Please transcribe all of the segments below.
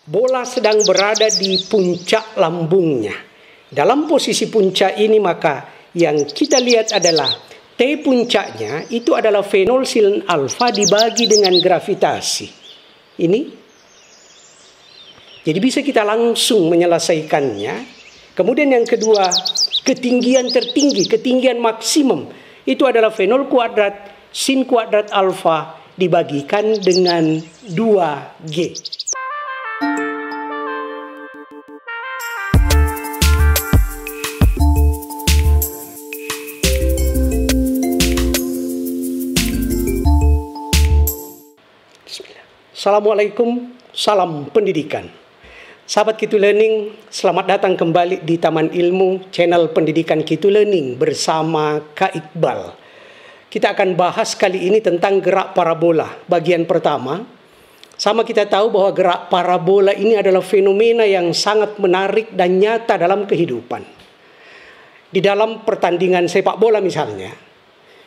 Bola sedang berada di puncak lambungnya. Dalam posisi puncak ini maka yang kita lihat adalah T puncaknya itu adalah fenolsilin alfa dibagi dengan gravitasi. Ini. Jadi bisa kita langsung menyelesaikannya. Kemudian yang kedua, ketinggian tertinggi, ketinggian maksimum itu adalah fenol kuadrat sin kuadrat alfa dibagikan dengan 2G. Assalamualaikum, salam pendidikan. Sahabat Kitu Learning, selamat datang kembali di Taman Ilmu, channel pendidikan Kitu Learning bersama Kak Iqbal. Kita akan bahas kali ini tentang gerak parabola. Bagian pertama, sama kita tahu bahwa gerak parabola ini adalah fenomena yang sangat menarik dan nyata dalam kehidupan. Di dalam pertandingan sepak bola misalnya,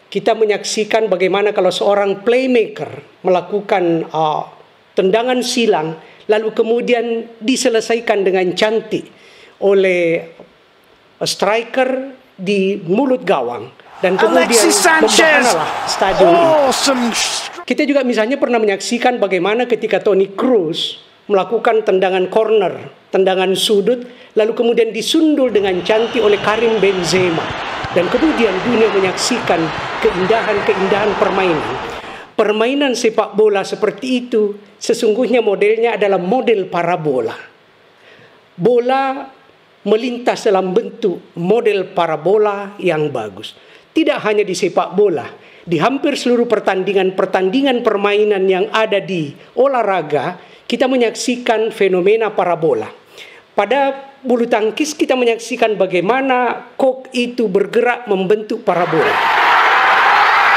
kita menyaksikan bagaimana kalau seorang playmaker melakukan tendangan silang, lalu kemudian diselesaikan dengan cantik oleh striker di mulut gawang. Dan kemudian membahanalah stadion itu. Kita juga misalnya pernah menyaksikan bagaimana ketika Toni Kroos melakukan tendangan corner, tendangan sudut, lalu kemudian disundul dengan cantik oleh Karim Benzema. Dan kemudian dunia menyaksikan keindahan-keindahan permainan. Permainan sepak bola seperti itu sesungguhnya modelnya adalah model parabola. Bola melintas dalam bentuk model parabola yang bagus. Tidak hanya di sepak bola, di hampir seluruh pertandingan permainan yang ada di olahraga, kita menyaksikan fenomena parabola. Pada bulu tangkis kita menyaksikan bagaimana kok itu bergerak membentuk parabola.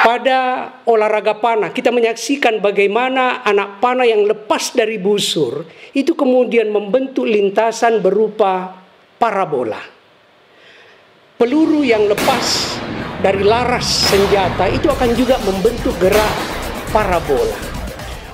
Pada olahraga panah, kita menyaksikan bagaimana anak panah yang lepas dari busur itu kemudian membentuk lintasan berupa parabola. Peluru yang lepas dari laras senjata itu akan juga membentuk gerak parabola.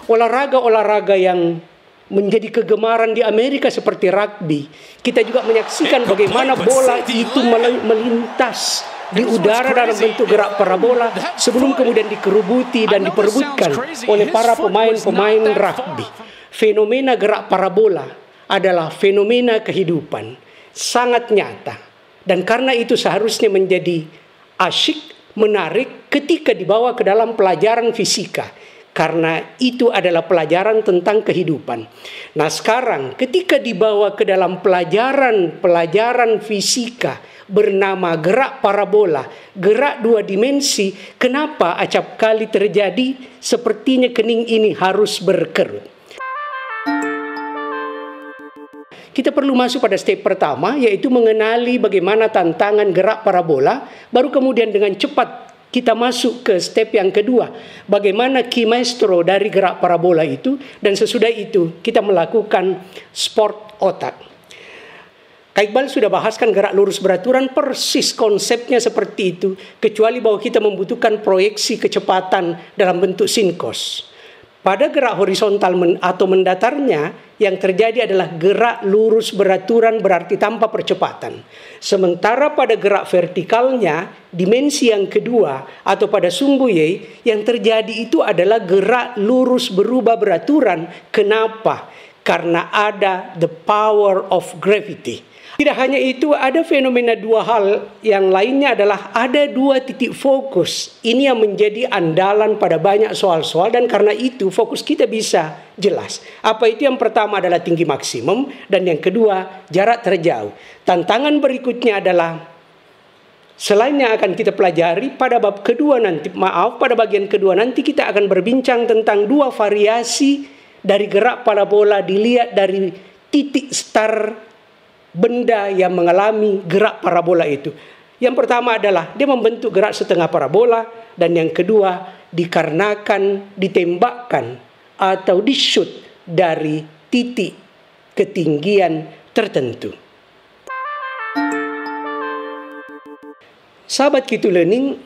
Olahraga-olahraga yang menjadi kegemaran di Amerika seperti rugby, kita juga menyaksikan bagaimana bola itu melintas di udara dalam bentuk gerak parabola sebelum kemudian dikerubuti dan diperebutkan oleh para pemain-pemain rugby. Fenomena gerak parabola adalah fenomena kehidupan, sangat nyata. Dan karena itu seharusnya menjadi asyik, menarik ketika dibawa ke dalam pelajaran fisika. Karena itu adalah pelajaran tentang kehidupan. Nah sekarang ketika dibawa ke dalam pelajaran fisika bernama gerak parabola, gerak dua dimensi, kenapa acap kali terjadi sepertinya kening ini harus berkerut? Kita perlu masuk pada step pertama, yaitu mengenali bagaimana tantangan gerak parabola, baru kemudian dengan cepat kita masuk ke step yang kedua, bagaimana key maestro dari gerak parabola itu, dan sesudah itu kita melakukan sport otak. Kak Iqbal sudah bahaskan gerak lurus beraturan, persis konsepnya seperti itu, kecuali bahwa kita membutuhkan proyeksi kecepatan dalam bentuk sinkos. Pada gerak horizontal atau mendatarnya, yang terjadi adalah gerak lurus beraturan berarti tanpa percepatan. Sementara pada gerak vertikalnya, dimensi yang kedua atau pada sumbu Y, yang terjadi itu adalah gerak lurus berubah beraturan. Kenapa? Karena ada the power of gravity. Tidak hanya itu, ada fenomena dua hal yang lainnya adalah ada dua titik fokus. Ini yang menjadi andalan pada banyak soal-soal dan karena itu fokus kita bisa jelas. Apa itu? Yang pertama adalah tinggi maksimum dan yang kedua jarak terjauh. Tantangan berikutnya adalah selain yang akan kita pelajari pada bab kedua nanti, pada bagian kedua nanti kita akan berbincang tentang dua variasi dari gerak parabola dilihat dari titik start benda yang mengalami gerak parabola itu. Yang pertama adalah dia membentuk gerak setengah parabola dan yang kedua dikarenakan ditembakkan atau di-shoot dari titik ketinggian tertentu. Sahabat Kitu Learning,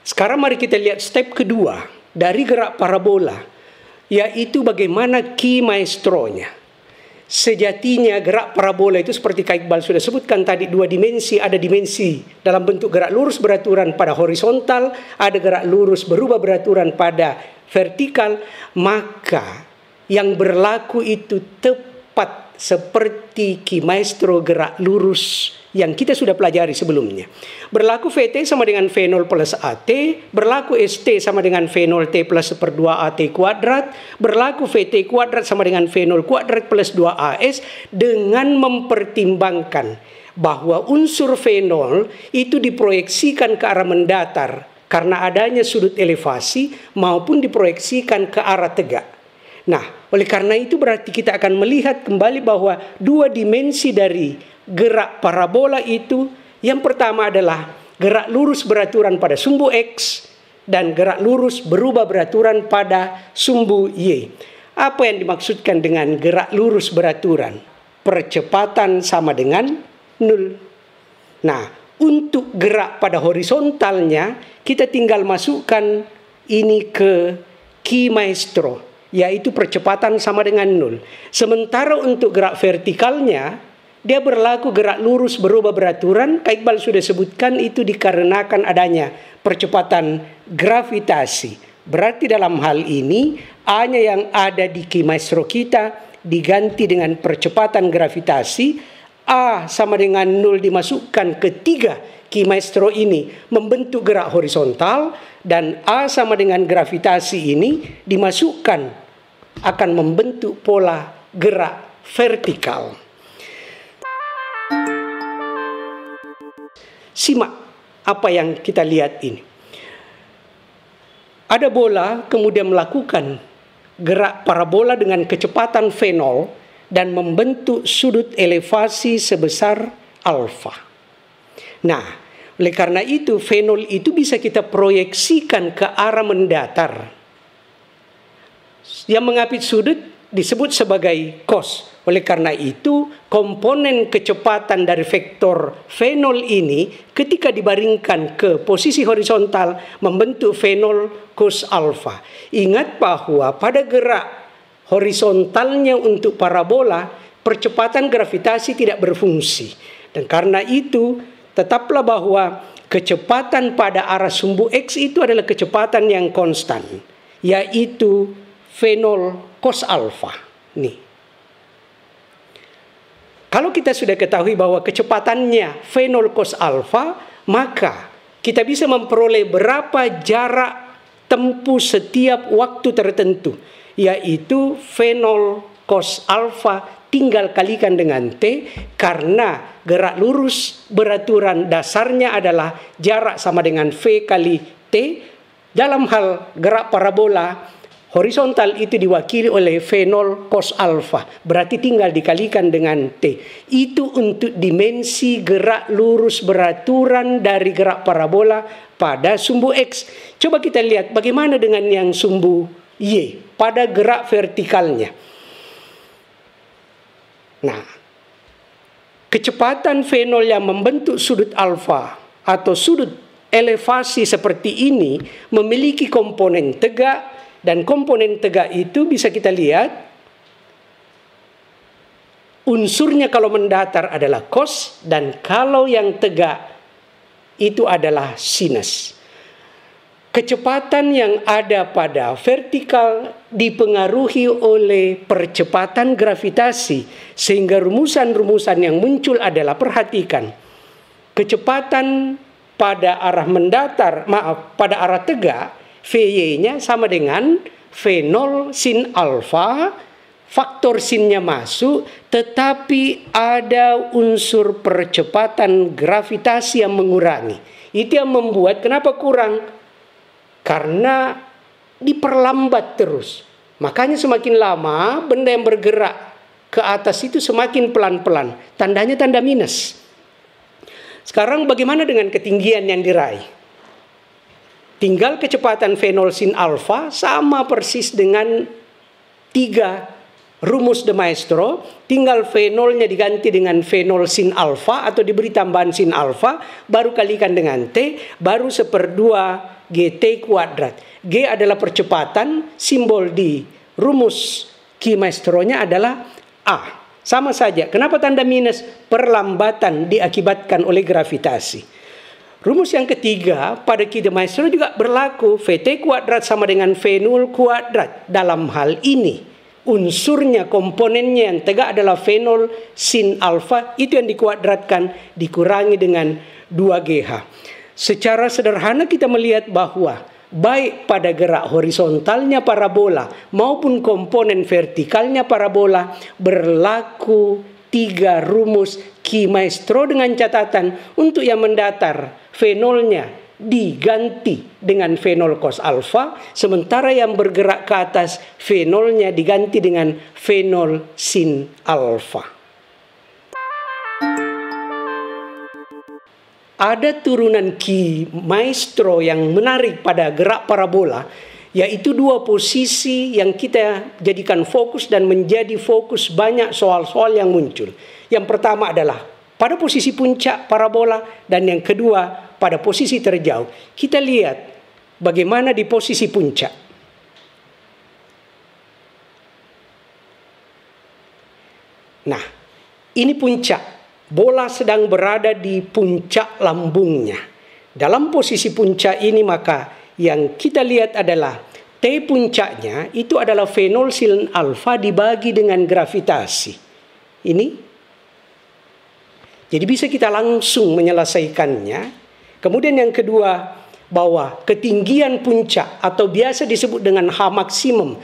sekarang mari kita lihat step kedua dari gerak parabola, yaitu bagaimana key maestronya. Sejatinya gerak parabola itu seperti Kak Iqbal sudah sebutkan tadi, dua dimensi. Ada dimensi dalam bentuk gerak lurus beraturan pada horizontal, ada gerak lurus berubah beraturan pada vertikal. Maka yang berlaku itu tepat seperti Ki Maestro gerak lurus yang kita sudah pelajari sebelumnya. Berlaku VT sama dengan V0 plus AT, berlaku ST sama dengan V0 T plus 1/2 AT kuadrat, berlaku VT kuadrat sama dengan V0 kuadrat plus 2AS, dengan mempertimbangkan bahwa unsur V0 itu diproyeksikan ke arah mendatar karena adanya sudut elevasi maupun diproyeksikan ke arah tegak. Nah, oleh karena itu berarti kita akan melihat kembali bahwa dua dimensi dari gerak parabola itu, yang pertama adalah gerak lurus beraturan pada sumbu X dan gerak lurus berubah beraturan pada sumbu Y. Apa yang dimaksudkan dengan gerak lurus beraturan? Percepatan sama dengan 0. Nah, untuk gerak pada horizontalnya, kita tinggal masukkan ini ke Ki Maestro, yaitu percepatan sama dengan 0. Sementara untuk gerak vertikalnya, dia berlaku gerak lurus berubah beraturan. Kak Iqbal sudah sebutkan itu dikarenakan adanya percepatan gravitasi. Berarti dalam hal ini A-nya yang ada di Ki Maestro kita diganti dengan percepatan gravitasi. A sama dengan 0 dimasukkan ke 3 Ki Maestro ini membentuk gerak horizontal, dan A sama dengan gravitasi ini dimasukkan akan membentuk pola gerak vertikal. Simak apa yang kita lihat ini. Ada bola kemudian melakukan gerak parabola dengan kecepatan V0 dan membentuk sudut elevasi sebesar alfa. Nah, oleh karena itu V0 itu bisa kita proyeksikan ke arah mendatar. Yang mengapit sudut disebut sebagai cos. Oleh karena itu, komponen kecepatan dari vektor V0 ini ketika dibaringkan ke posisi horizontal membentuk V0 cos alfa. Ingat bahwa pada gerak horizontalnya untuk parabola, percepatan gravitasi tidak berfungsi. Dan karena itu, tetaplah bahwa kecepatan pada arah sumbu X itu adalah kecepatan yang konstan, yaitu V0 cos alfa. Nih. Kalau kita sudah ketahui bahwa kecepatannya V0 cos alfa, maka kita bisa memperoleh berapa jarak tempuh setiap waktu tertentu, yaitu V0 cos alfa tinggal kalikan dengan T, karena gerak lurus beraturan dasarnya adalah jarak sama dengan V kali T. Dalam hal gerak parabola horizontal itu diwakili oleh V0 cos alfa, berarti tinggal dikalikan dengan T. Itu untuk dimensi gerak lurus beraturan dari gerak parabola pada sumbu X. Coba kita lihat bagaimana dengan yang sumbu Y pada gerak vertikalnya. Nah, kecepatan V0 yang membentuk sudut alfa atau sudut elevasi seperti ini memiliki komponen tegak. Dan komponen tegak itu bisa kita lihat unsurnya kalau mendatar adalah cos, dan kalau yang tegak itu adalah sinus. Kecepatan yang ada pada vertikal dipengaruhi oleh percepatan gravitasi, sehingga rumusan-rumusan yang muncul adalah, perhatikan, kecepatan pada arah mendatar, pada arah tegak, Vy-nya sama dengan V0 sin alfa, faktor sinnya masuk, tetapi ada unsur percepatan gravitasi yang mengurangi. Itu yang membuat kenapa kurang? Karena diperlambat terus. Makanya semakin lama benda yang bergerak ke atas itu semakin pelan-pelan. Tandanya tanda minus. Sekarang bagaimana dengan ketinggian yang diraih? Tinggal kecepatan V0 sin alfa sama persis dengan 3 rumus de Maestro. Tinggal V0-nya diganti dengan V0 sin alfa atau diberi tambahan sin alfa, baru kalikan dengan T, baru 1/2 GT kuadrat. G adalah percepatan, simbol di rumus Ki Maestro-nya adalah A. Sama saja. Kenapa tanda minus? Perlambatan diakibatkan oleh gravitasi. Rumus yang ketiga pada kita maestro juga berlaku. VT kuadrat sama dengan V0 kuadrat. Dalam hal ini, unsurnya, komponennya yang tegak adalah V0 sin alfa. Itu yang dikuadratkan, dikurangi dengan 2GH. Secara sederhana kita melihat bahwa baik pada gerak horizontalnya parabola maupun komponen vertikalnya parabola berlaku 3 rumus Ki Maestro dengan catatan untuk yang mendatar V0-nya diganti dengan V0 cos alfa, sementara yang bergerak ke atas V0-nya diganti dengan V0 sin alfa. Ada turunan Ki Maestro yang menarik pada gerak parabola, yaitu 2 posisi yang kita jadikan fokus dan menjadi fokus banyak soal-soal yang muncul. Yang pertama adalah pada posisi puncak parabola dan yang kedua pada posisi terjauh. Kita lihat bagaimana di posisi puncak. Nah, ini puncak. Bola sedang berada di puncak lambungnya. Dalam posisi puncak ini maka yang kita lihat adalah T puncaknya itu adalah V0 sin alfa dibagi dengan gravitasi. Ini. Jadi bisa kita langsung menyelesaikannya. Kemudian yang kedua, bahwa ketinggian puncak atau biasa disebut dengan H maksimum,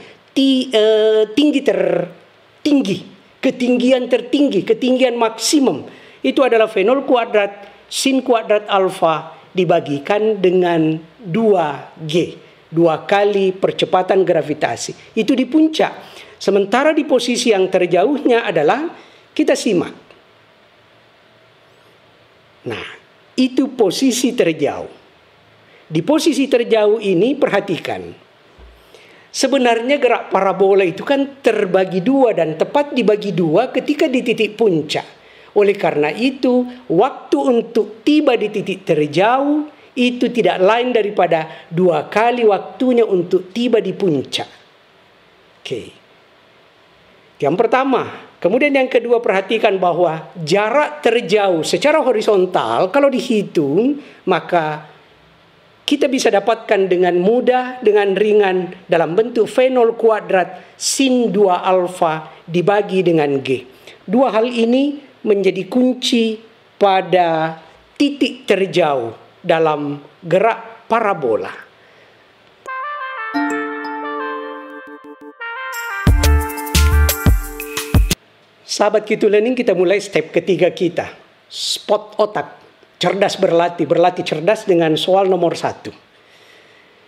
ketinggian tertinggi, ketinggian maksimum, itu adalah V0 kuadrat sin kuadrat alfa dibagikan dengan 2G. 2 kali percepatan gravitasi. Itu di puncak. Sementara di posisi yang terjauhnya adalah, kita simak. Nah, itu posisi terjauh. Di posisi terjauh ini perhatikan. Sebenarnya gerak parabola itu kan terbagi 2 dan tepat dibagi 2 ketika di titik puncak. Oleh karena itu, waktu untuk tiba di titik terjauh itu tidak lain daripada 2 kali waktunya untuk tiba di puncak. Oke. Yang pertama. Kemudian yang kedua, perhatikan bahwa jarak terjauh secara horizontal kalau dihitung maka kita bisa dapatkan dengan mudah, dengan ringan dalam bentuk V0 kuadrat sin 2 alfa dibagi dengan G. 2 hal ini menjadi kunci pada titik terjauh dalam gerak parabola. Sahabat Q2 Learning, kita mulai step ketiga kita. Spot otak, cerdas berlatih cerdas dengan soal nomor 1.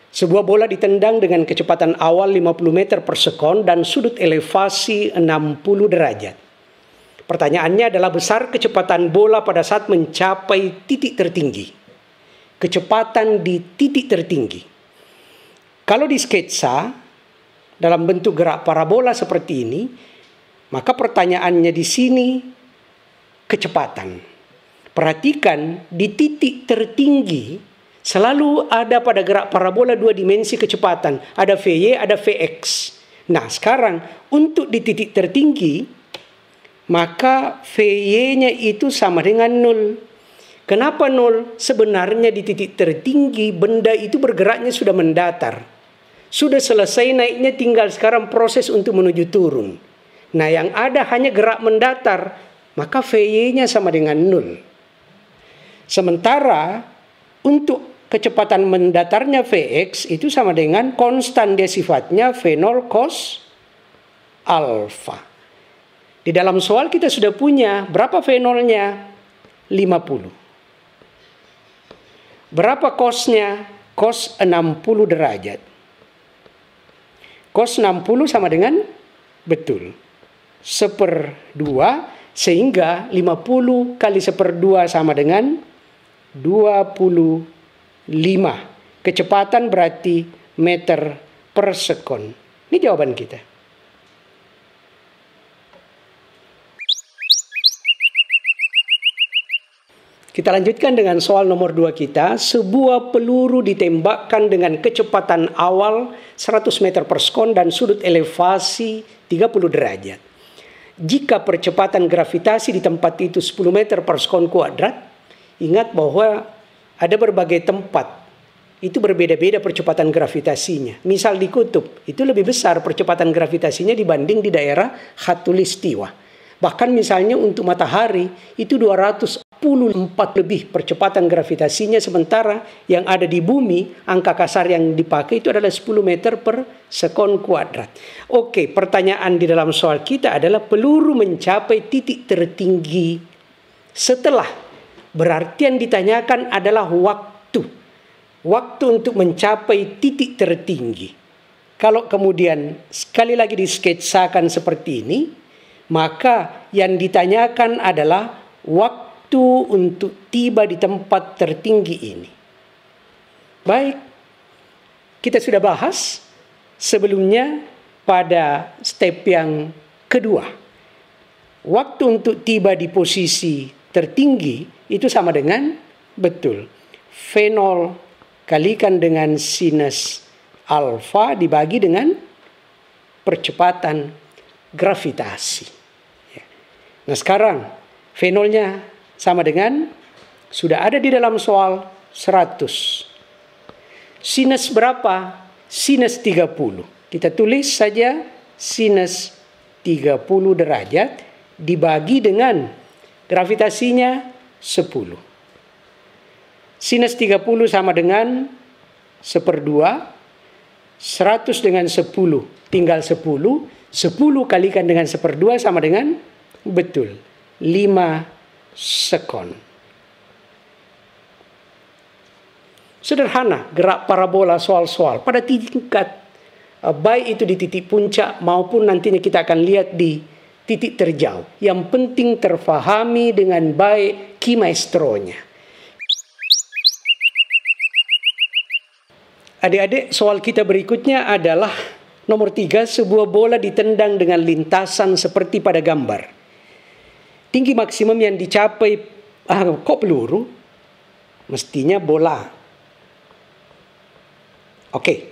Sebuah bola ditendang dengan kecepatan awal 50 meter per sekon dan sudut elevasi 60 derajat. Pertanyaannya adalah besar kecepatan bola pada saat mencapai titik tertinggi. Kecepatan di titik tertinggi. Kalau di sketsa dalam bentuk gerak parabola seperti ini, maka pertanyaannya di sini kecepatan. Perhatikan di titik tertinggi selalu ada pada gerak parabola 2 dimensi kecepatan. Ada Vy, ada Vx. Nah sekarang untuk di titik tertinggi, maka Vy-nya itu sama dengan 0. Kenapa 0? Sebenarnya di titik tertinggi benda itu bergeraknya sudah mendatar. Sudah selesai naiknya, tinggal sekarang proses untuk menuju turun. Nah yang ada hanya gerak mendatar, maka Vy-nya sama dengan 0. Sementara untuk kecepatan mendatarnya Vx itu sama dengan konstan dia sifatnya V0 cos alfa. Di dalam soal kita sudah punya berapa V0-nya? 50. Berapa cos-nya? Cos 60 derajat. Cos 60 sama dengan, betul, 1/2, sehingga 50 kali 1/2 sama dengan 25. Kecepatan berarti meter per sekon. Ini jawaban kita. Kita lanjutkan dengan soal nomor 2 kita. Sebuah peluru ditembakkan dengan kecepatan awal 100 meter per sekon dan sudut elevasi 30 derajat. jika percepatan gravitasi di tempat itu 10 meter per sekon kuadrat, ingat bahwa ada berbagai tempat itu berbeda-beda percepatan gravitasinya. Misal di kutub, itu lebih besar percepatan gravitasinya dibanding di daerah khatulistiwa. Bahkan misalnya untuk matahari, itu 244 lebih percepatan gravitasinya, sementara yang ada di bumi, angka kasar yang dipakai itu adalah 10 meter per sekon kuadrat. Oke, pertanyaan di dalam soal kita adalah peluru mencapai titik tertinggi setelah. Berarti yang ditanyakan adalah waktu. Waktu untuk mencapai titik tertinggi. Kalau kemudian sekali lagi disketsakan seperti ini, maka yang ditanyakan adalah waktu untuk tiba di tempat tertinggi ini. Baik, kita sudah bahas sebelumnya pada step yang kedua. Waktu untuk tiba di posisi tertinggi itu sama dengan, betul, V0 kalikan dengan sinus alfa dibagi dengan percepatan gravitasi. Nah sekarang V0-nya sama dengan, sudah ada di dalam soal 100. Sinus berapa? Sinus 30. Kita tulis saja sinus 30 derajat dibagi dengan gravitasinya 10. Sinus 30 sama dengan 1/2, 100 dengan 10 tinggal 10, 10 kalikan dengan 1/2 sama dengan, betul, 5 sekon. Sederhana gerak parabola soal-soal pada tingkat baik itu di titik puncak maupun nantinya kita akan lihat di titik terjauh. Yang penting terfahami dengan baik key maestronya. Adik-adik, soal kita berikutnya adalah nomor 3, sebuah bola ditendang dengan lintasan seperti pada gambar. Tinggi maksimum yang dicapai, kok peluru? Mestinya bola. Oke,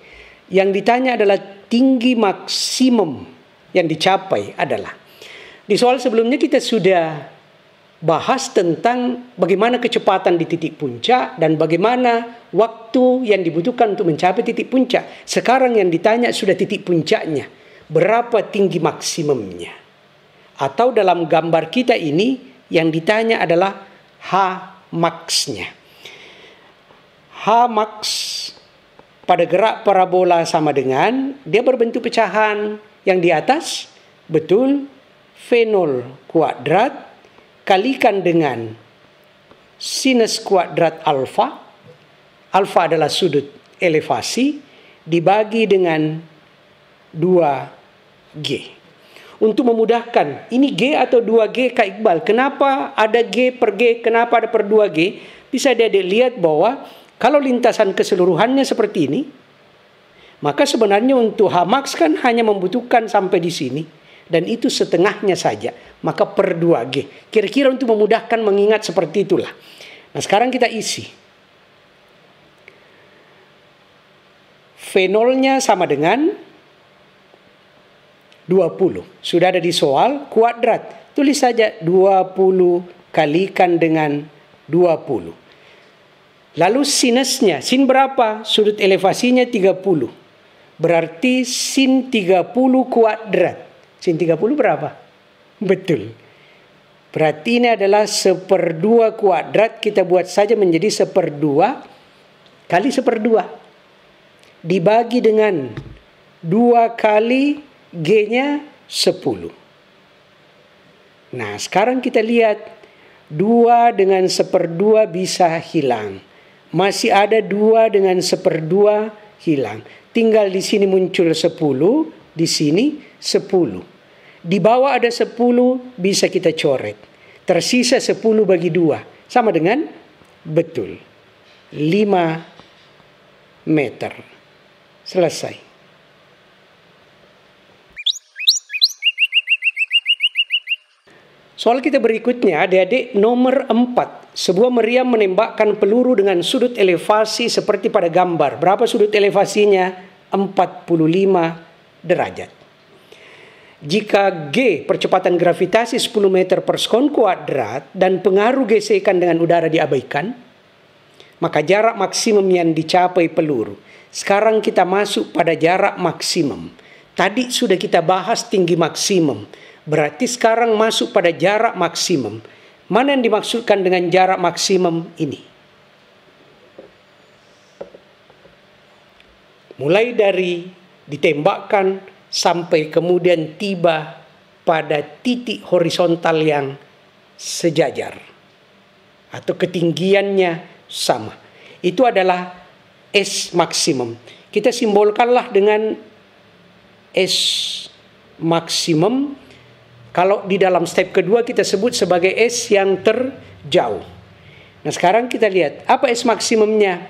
yang ditanya adalah tinggi maksimum yang dicapai adalah. Di soal sebelumnya kita sudah bahas tentang bagaimana kecepatan di titik puncak dan bagaimana waktu yang dibutuhkan untuk mencapai titik puncak. Sekarang yang ditanya sudah titik puncaknya. Berapa tinggi maksimumnya? Atau dalam gambar kita ini yang ditanya adalah H max-nya. H max pada gerak parabola sama dengan, dia berbentuk pecahan yang di atas, betul, V0 kuadrat kalikan dengan sinus kuadrat alfa. Alfa adalah sudut elevasi dibagi dengan 2G. Untuk memudahkan, ini G atau 2G Kak Iqbal? Kenapa ada G per G? Kenapa ada per 2G? Bisa Adik lihat bahwa kalau lintasan keseluruhannya seperti ini, maka sebenarnya untuk H max kan hanya membutuhkan sampai di sini. Dan itu setengahnya saja. Maka per 2G. Kira-kira untuk memudahkan mengingat seperti itulah. Nah sekarang kita isi. V0-nya sama dengan 20. Sudah ada di soal kuadrat. Tulis saja 20 kalikan dengan 20. Lalu sinusnya. Sin berapa? Sudut elevasinya 30. Berarti sin 30 kuadrat. Sin 30 berapa? Betul. Berarti ini adalah 1/2 kuadrat. Kita buat saja menjadi 1/2 kali 1/2. Dibagi dengan 2 kali G-nya 10. Nah sekarang kita lihat. 2 dengan 1/2 bisa hilang. Masih ada 2 dengan 1/2 hilang. Tinggal di sini muncul 10. Di sini 10. Di bawah ada 10 bisa kita coret. Tersisa 10 bagi 2. Sama dengan, betul, 5 meter. Selesai. Soal kita berikutnya, adik-adik, nomor 4. Sebuah meriam menembakkan peluru dengan sudut elevasi seperti pada gambar. Berapa sudut elevasinya? 45 derajat. Jika G percepatan gravitasi 10 meter per sekon kuadrat dan pengaruh gesekan dengan udara diabaikan, maka jarak maksimum yang dicapai peluru. Sekarang kita masuk pada jarak maksimum. Tadi sudah kita bahas tinggi maksimum. Berarti sekarang masuk pada jarak maksimum. Mana yang dimaksudkan dengan jarak maksimum ini? Mulai dari ditembakkan sampai kemudian tiba pada titik horizontal yang sejajar atau ketinggiannya sama. Itu adalah S maksimum. Kita simbolkanlah dengan S maksimum. Kalau di dalam step kedua kita sebut sebagai S yang terjauh. Nah sekarang kita lihat apa S maksimumnya.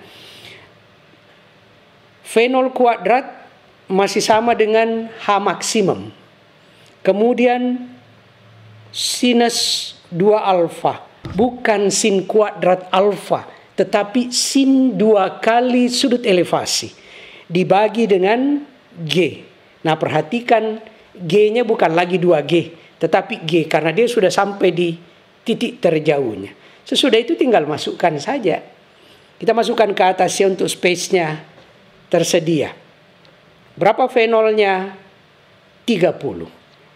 V0 kuadrat masih sama dengan H maksimum. Kemudian sinus 2 alfa. Bukan sin kuadrat alfa. Tetapi sin 2 kali sudut elevasi. Dibagi dengan G. Nah perhatikan G-nya bukan lagi 2G. Tetapi G karena dia sudah sampai di titik terjauhnya. Sesudah itu tinggal masukkan saja. Kita masukkan ke atasnya untuk space-nya tersedia. Berapa V0-nya? 30.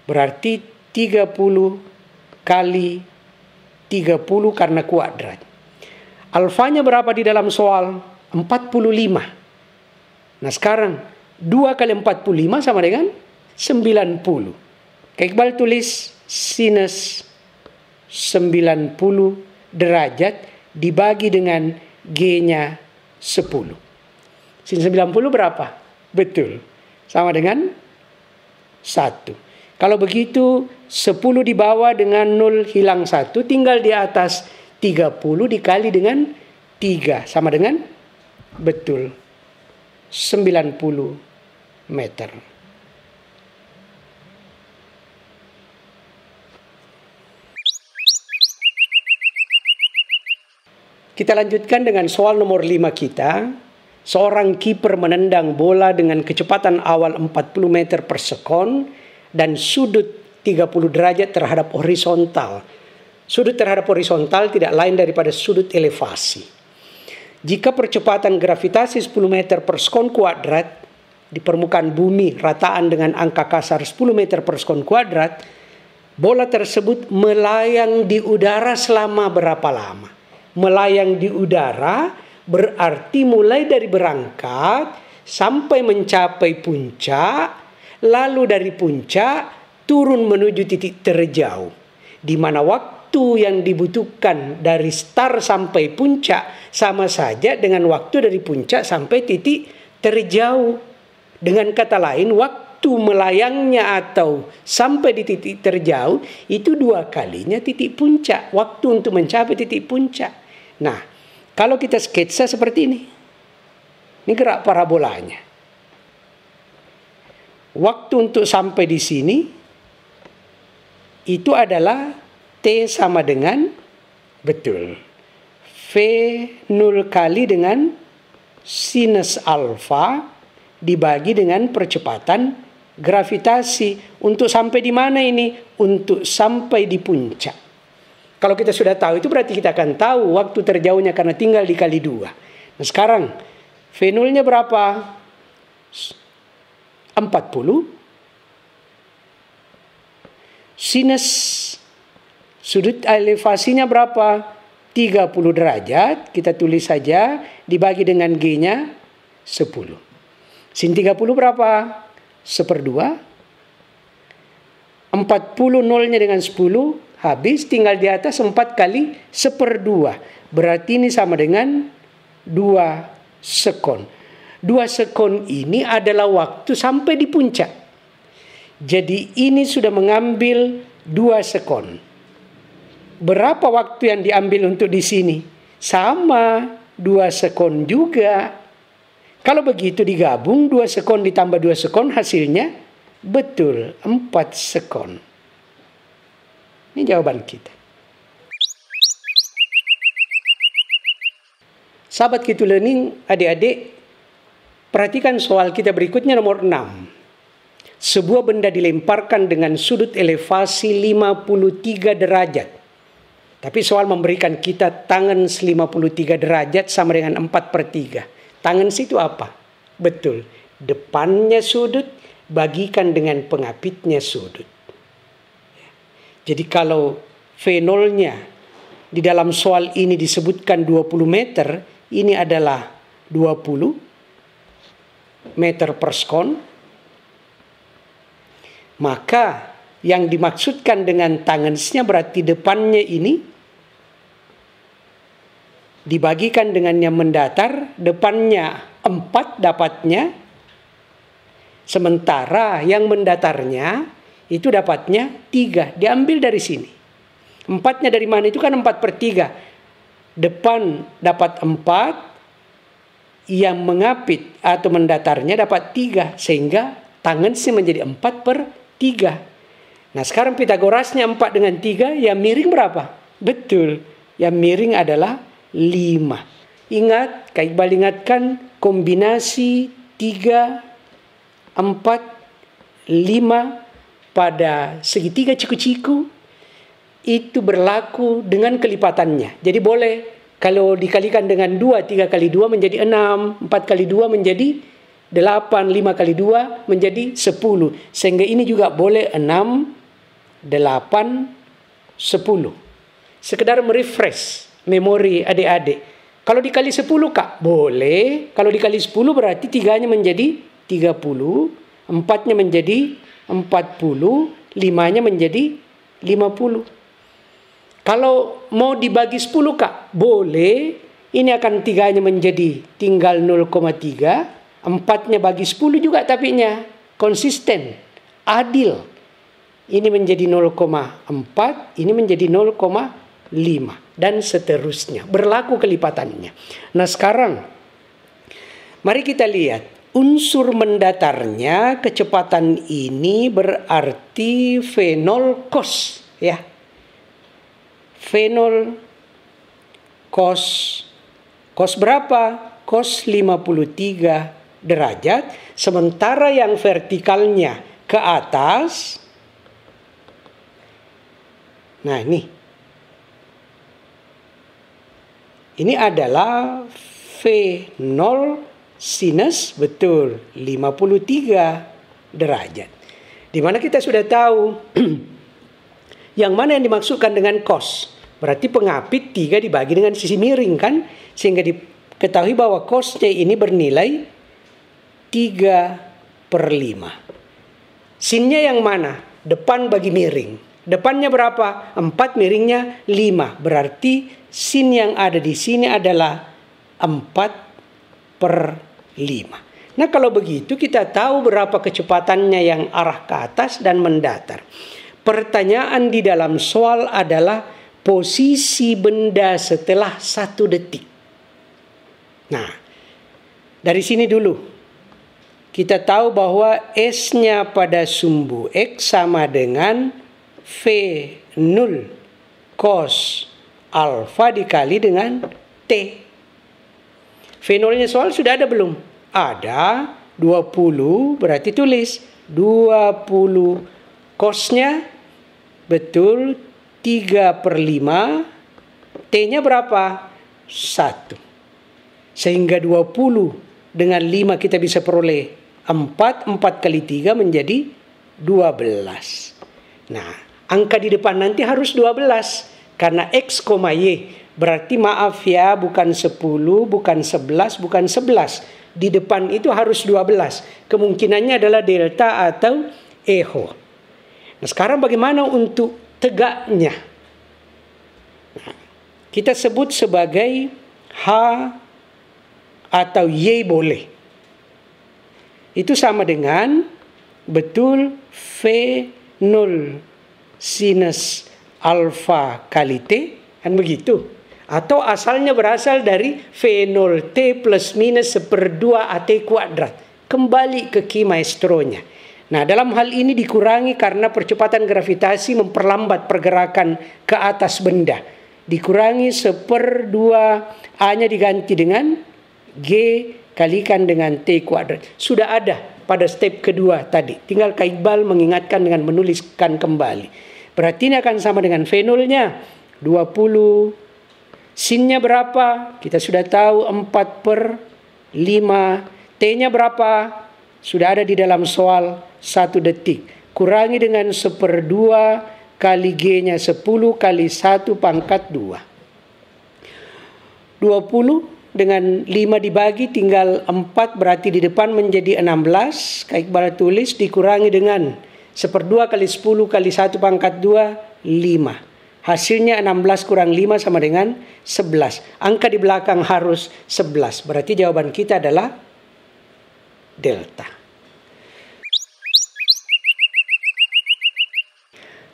Berarti 30 kali 30 karena kuadrat. Alfanya berapa di dalam soal? 45. Nah sekarang 2 kali 45 sama dengan 90. Kak Iqbal tulis sinus 90 derajat dibagi dengan G-nya 10. Sin 90 berapa? Betul. Sama dengan 1. Kalau begitu 10 dibawa dengan 0 hilang 1. Tinggal di atas 30 dikali dengan 3. Sama dengan? Betul. 90 meter. Kita lanjutkan dengan soal nomor 5 kita. Seorang kiper menendang bola dengan kecepatan awal 40 meter per sekon dan sudut 30 derajat terhadap horizontal. Sudut terhadap horizontal tidak lain daripada sudut elevasi. Jika percepatan gravitasi 10 meter per sekon kuadrat di permukaan bumi rataan dengan angka kasar 10 meter per sekon kuadrat, bola tersebut melayang di udara selama berapa lama? Melayang di udara berarti mulai dari berangkat sampai mencapai puncak, lalu dari puncak turun menuju titik terjauh, di mana waktu yang dibutuhkan dari start sampai puncak sama saja dengan waktu dari puncak sampai titik terjauh. Dengan kata lain, waktu melayangnya atau sampai di titik terjauh itu 2 kalinya titik puncak, waktu untuk mencapai titik puncak. Nah, kalau kita sketsa seperti ini gerak parabolanya. Waktu untuk sampai di sini itu adalah T sama dengan, betul, V0 kali dengan sinus alfa dibagi dengan percepatan gravitasi. Untuk sampai di mana ini? Untuk sampai di puncak. Kalau kita sudah tahu itu berarti kita akan tahu waktu terjauhnya karena tinggal dikali 2. Nah sekarang V0-nya berapa? 40. Sinus sudut elevasinya berapa? 30 derajat. Kita tulis saja dibagi dengan G-nya 10. Sin 30 berapa? 1/2. 40 nolnya dengan 10. Habis tinggal di atas 4 kali 1/2. Berarti ini sama dengan 2 sekon. 2 sekon ini adalah waktu sampai di puncak. Jadi ini sudah mengambil 2 sekon. Berapa waktu yang diambil untuk di sini? Sama 2 sekon juga. Kalau begitu digabung 2 sekon ditambah 2 sekon hasilnya betul 4 sekon. Ini jawaban kita. Sahabat Kitu Learning, adik-adik, perhatikan soal kita berikutnya nomor 6. sebuah benda dilemparkan dengan sudut elevasi 53 derajat. Tapi soal memberikan kita tangen 53 derajat sama dengan 4/3. Tangen situ apa? Betul, depannya sudut bagikan dengan pengapitnya sudut. Jadi kalau V0-nya di dalam soal ini disebutkan 20 meter, ini adalah 20 meter per sekon. Maka yang dimaksudkan dengan tangensnya berarti depannya ini dibagikan dengan yang mendatar, depannya 4 dapatnya, sementara yang mendatarnya itu dapatnya 3, diambil dari sini. 4-nya dari mana? Itu kan 4/3. Depan dapat 4, yang mengapit atau mendatarnya dapat 3, sehingga tangensnya menjadi 4/3. Nah sekarang Pitagorasnya 4 dengan 3, yang miring berapa? Betul, yang miring adalah 5. Ingat, Kak Iqbal ingatkan kombinasi 3, 4, 5 pada segitiga siku-siku itu berlaku dengan kelipatannya. Jadi boleh kalau dikalikan dengan 2, 3 kali 2 menjadi 6, 4 kali 2 menjadi 8, 5 kali 2 menjadi 10. Sehingga ini juga boleh 6, 8, 10. Sekedar merefresh memori adik-adik. Kalau dikali 10 Kak, boleh. Kalau dikali 10 berarti 3-nya menjadi 30, 4-nya menjadi 40, 5-nya menjadi 50. Kalau mau dibagi 10 Kak, boleh. Ini akan 3-nya menjadi tinggal 0,3. 4-nya bagi 10 juga tapinya. Konsisten. Adil. Ini menjadi 0,4. Ini menjadi 0,5. Dan seterusnya. Berlaku kelipatannya. Nah sekarang, mari kita lihat. Unsur mendatarnya kecepatan ini berarti V0 cos. Ya. V0 cos. Cos berapa? Cos 53 derajat. Sementara yang vertikalnya ke atas. Nah ini. Ini adalah V0 sinus, betul, 53 derajat. Dimana kita sudah tahu yang mana yang dimaksudkan dengan cos. Berarti pengapit 3 dibagi dengan sisi miring kan. Sehingga diketahui bahwa cosnya ini bernilai 3/5. Sinnya yang mana? Depan bagi miring. Depannya berapa? 4, miringnya 5. Berarti sin yang ada di sini adalah 4/5. Nah kalau begitu kita tahu berapa kecepatannya yang arah ke atas dan mendatar. Pertanyaan di dalam soal adalah posisi benda setelah 1 detik. Nah dari sini dulu. Kita tahu bahwa S-nya pada sumbu X sama dengan V0 cos alfa dikali dengan T. V0-nya soal sudah ada belum? Ada. 20 berarti tulis 20 cosnya betul 3/5. T-nya berapa? 1. Sehingga 20 dengan 5 kita bisa peroleh 4. 4 kali 3 menjadi 12. Nah, angka di depan nanti harus 12. Karena X, Y. Berarti maaf ya, bukan 10, bukan 11, bukan 11. Di depan itu harus 12. Kemungkinannya adalah delta atau echo. Nah, sekarang bagaimana untuk tegaknya? Nah, kita sebut sebagai H atau Y boleh. Itu sama dengan betul V0 sinus alfa kali T. Kan begitu. Atau asalnya berasal dari V0T plus minus 1/2 AT kuadrat. Kembali ke Ki Maestronya. Nah dalam hal ini dikurangi karena percepatan gravitasi memperlambat pergerakan ke atas benda. Dikurangi 1/2 A-nya diganti dengan G kalikan dengan T kuadrat. Sudah ada pada step kedua tadi. Tinggal Kak Iqbal mengingatkan dengan menuliskan kembali. Berarti ini akan sama dengan V nolnya 20. Sin-nya berapa? Kita sudah tahu 4/5. T-nya berapa? Sudah ada di dalam soal 1 detik. Kurangi dengan 1/2 kali G-nya 10 kali 1 pangkat 2. 20 dengan 5 dibagi tinggal 4, berarti di depan menjadi 16. Kak Iqbal tulis dikurangi dengan 1/2 kali 10 kali 1 pangkat 2, 5. Hasilnya 16 kurang 5 sama dengan 11. Angka di belakang harus 11. Berarti jawaban kita adalah delta.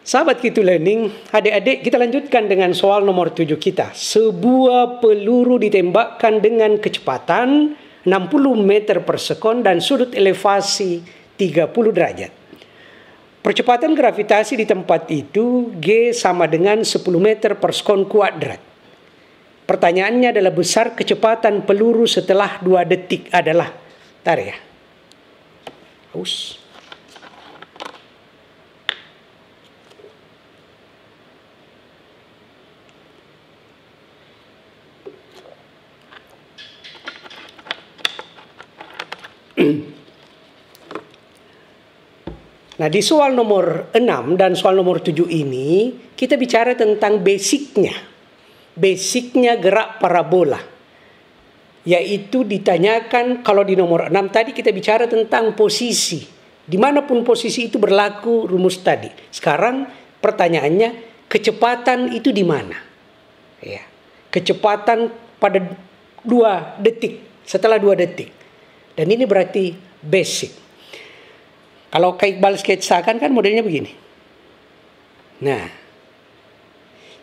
Sahabat Kitu Learning, adik-adik kita lanjutkan dengan soal nomor 7 kita. Sebuah peluru ditembakkan dengan kecepatan 60 meter per sekon dan sudut elevasi 30 derajat. Percepatan gravitasi di tempat itu G sama dengan 10 meter per sekon kuadrat. Pertanyaannya adalah besar kecepatan peluru setelah 2 detik adalah. Bentar ya. Haus. Nah, di soal nomor 6 dan soal nomor 7 ini, kita bicara tentang basicnya. Basicnya gerak parabola. Yaitu ditanyakan, kalau di nomor 6 tadi kita bicara tentang posisi. Dimanapun posisi itu berlaku rumus tadi. Sekarang pertanyaannya, kecepatan itu di mana? Ya, kecepatan pada 2 detik, setelah 2 detik. Dan ini berarti basic. Kalau Kak Iqbal sketsakan kan modelnya begini. Nah,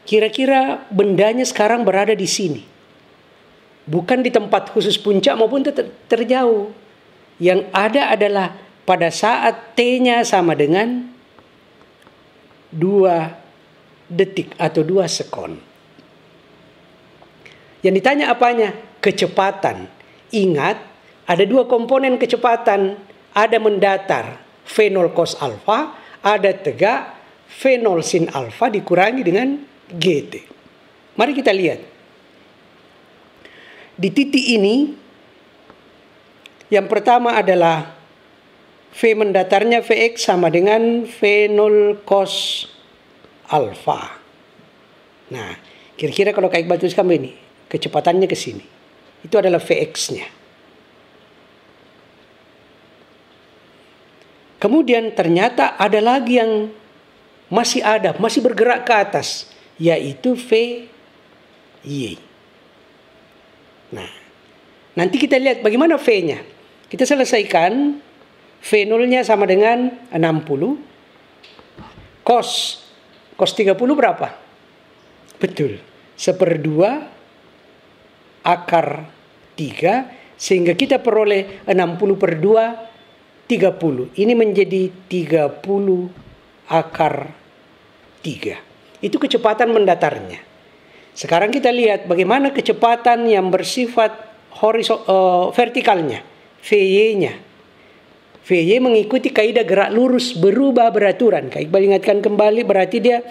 kira-kira bendanya sekarang berada di sini. Bukan di tempat khusus puncak maupun terjauh. Yang ada adalah pada saat T-nya sama dengan 2 detik atau 2 sekon. Yang ditanya apanya? Kecepatan. Ingat, ada 2 komponen kecepatan. Ada mendatar. V0 cos alfa, ada tegak V0 sin alfa dikurangi dengan GT. Mari kita lihat. Di titik ini, yang pertama adalah V mendatarnya Vx sama dengan V0 cos alfa. Nah, kira-kira kalau Kak Iqbal tuliskan begini, kecepatannya ke sini. Itu adalah Vx-nya. Kemudian ternyata ada lagi yang masih bergerak ke atas, yaitu Vy. Nah, nanti kita lihat bagaimana V-nya. Kita selesaikan, V0-nya sama dengan 60. Cos 30 berapa? Betul, 1/2 akar 3, sehingga kita peroleh 60/2, 30. Ini menjadi 30 akar 3. Itu kecepatan mendatarnya. Sekarang kita lihat bagaimana kecepatan yang bersifat vertikalnya. Vy-nya. Vy mengikuti kaidah gerak lurus berubah beraturan. Kak Iqbal ingatkan kembali, berarti dia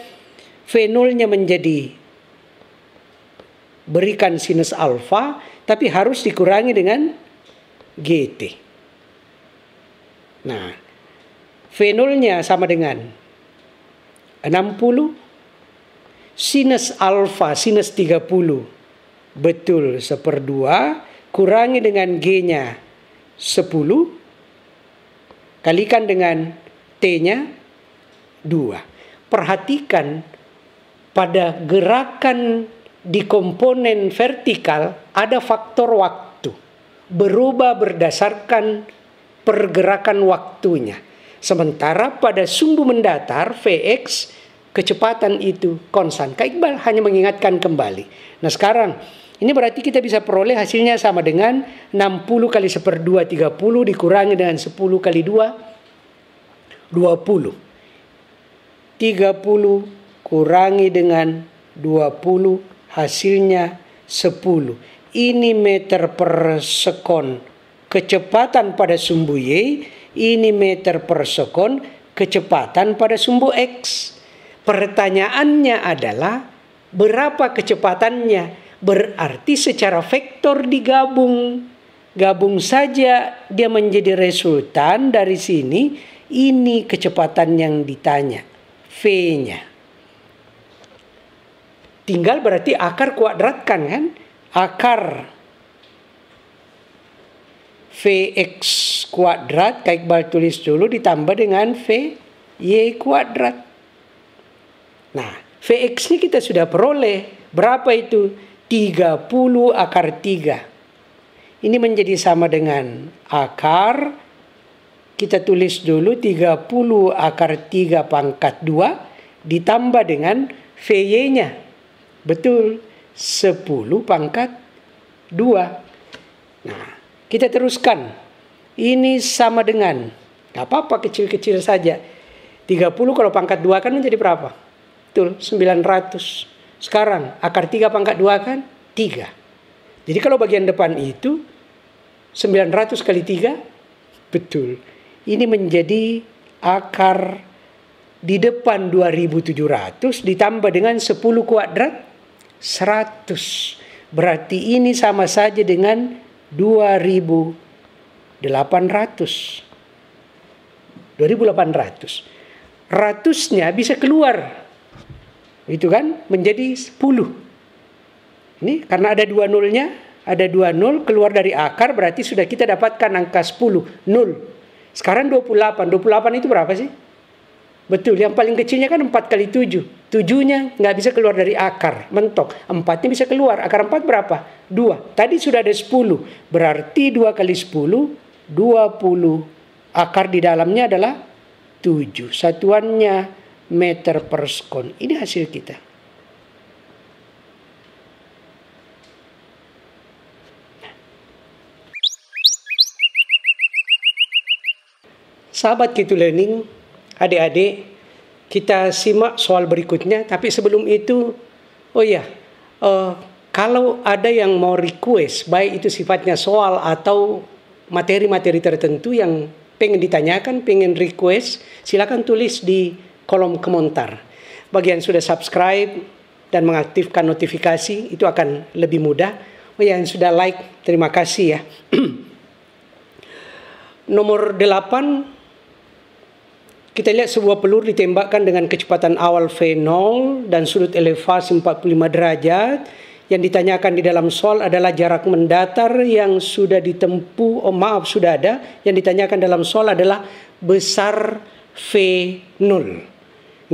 V0-nya menjadi berikan sinus alfa, tapi harus dikurangi dengan GT. Nah, V0-nya sama dengan 60 sinus alfa, sinus 30. Betul, 1/2 kurangi dengan G-nya 10 kalikan dengan T-nya 2. Perhatikan pada gerakan di komponen vertikal ada faktor waktu. Berubah berdasarkan pergerakan waktunya. Sementara pada sumbu mendatar Vx kecepatan itu konstan. Kak Iqbal hanya mengingatkan kembali. Nah sekarang ini berarti kita bisa peroleh hasilnya sama dengan 60 kali 1/2 30 dikurangi dengan 10 kali 2 20. 30 kurangi dengan 20 hasilnya 10. Ini meter per sekon. Kecepatan pada sumbu Y Ini meter per sekon, kecepatan pada sumbu X. Pertanyaannya adalah berapa kecepatannya? Berarti secara vektor digabung. Gabung saja dia menjadi resultan dari sini. Ini kecepatan yang ditanya, V-nya. Tinggal berarti akar kuadratkan kan? Akar Vx kuadrat, Kak Iqbal tulis dulu, ditambah dengan Vy kuadrat. Nah, Vx ini kita sudah peroleh. Berapa itu? 30 akar 3. Ini menjadi sama dengan akar, kita tulis dulu 30 akar 3 pangkat 2 ditambah dengan Vy-nya. Betul, 10 pangkat 2. Nah, kita teruskan. Ini sama dengan, gak apa-apa kecil-kecil saja. 30 kalau pangkat 2 kan menjadi berapa? Betul, 900. Sekarang akar 3 pangkat 2 kan 3. Jadi kalau bagian depan itu 900 kali 3, betul. Ini menjadi akar di depan 2700 ditambah dengan 10 kuadrat 100. Berarti ini sama saja dengan 2800. Ratusnya bisa keluar. Itu kan menjadi 10. Ini karena ada 2 nolnya. Ada 2 nol keluar dari akar, berarti sudah kita dapatkan angka 10, 0. Sekarang 28. 28 itu berapa sih? Betul, yang paling kecilnya kan 4 kali 7. 7-nya nggak bisa keluar dari akar, mentok. 4-nya bisa keluar. Akar 4 berapa? 2. Tadi sudah ada 10. Berarti 2 kali 10, 20. Akar di dalamnya adalah 7. Satuannya meter per sekon. Ini hasil kita. Sahabat Q2 Learning, adik-adik, kita simak soal berikutnya. Tapi sebelum itu, kalau ada yang mau request, baik itu sifatnya soal atau materi-materi tertentu yang pengen ditanyakan, pengen request, silakan tulis di kolom komentar. Bagi yang sudah subscribe dan mengaktifkan notifikasi, itu akan lebih mudah. Yang sudah like, terima kasih ya. Nomor 8, kita lihat sebuah peluru ditembakkan dengan kecepatan awal V0 dan sudut elevasi 45 derajat. Yang ditanyakan di dalam soal adalah jarak mendatar yang sudah ditempuh, sudah ada. Yang ditanyakan dalam soal adalah besar V0.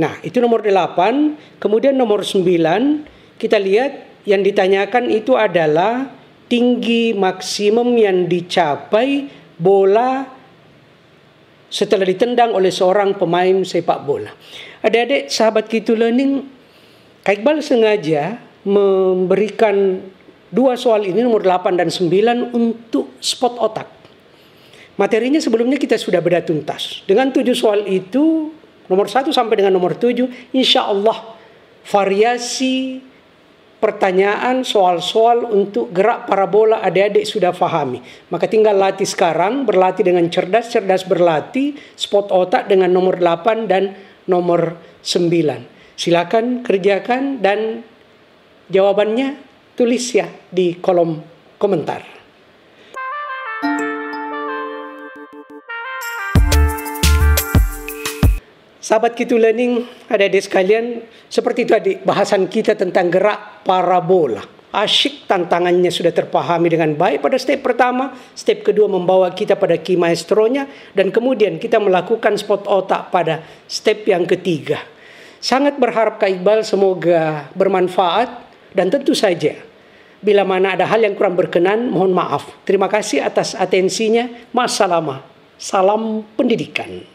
Nah, itu nomor 8. Kemudian nomor 9, kita lihat yang ditanyakan itu adalah tinggi maksimum yang dicapai bola setelah ditendang oleh seorang pemain sepak bola. Adik-adik sahabat Q2 Learning, Kak Iqbal sengaja memberikan 2 soal ini, nomor 8 dan 9, untuk spot otak. Materinya sebelumnya kita sudah bedah tuntas. Dengan 7 soal itu, nomor 1 sampai dengan nomor 7, insya Allah variasi pertanyaan, soal-soal untuk gerak parabola adik-adik sudah pahami. Maka tinggal latih sekarang, berlatih dengan cerdas berlatih, spot otak dengan nomor 8 dan nomor 9. Silakan kerjakan dan jawabannya tulis ya di kolom komentar. Sahabat Q2 Learning, adik-adik sekalian, seperti itu adik bahasan kita tentang gerak parabola. Asyik, tantangannya sudah terpahami dengan baik pada step pertama. Step kedua membawa kita pada key maestronya. Dan kemudian kita melakukan spot otak pada step yang ketiga. Sangat berharap Kak Iqbal semoga bermanfaat. Dan tentu saja, bila mana ada hal yang kurang berkenan, mohon maaf. Terima kasih atas atensinya. Salam pendidikan.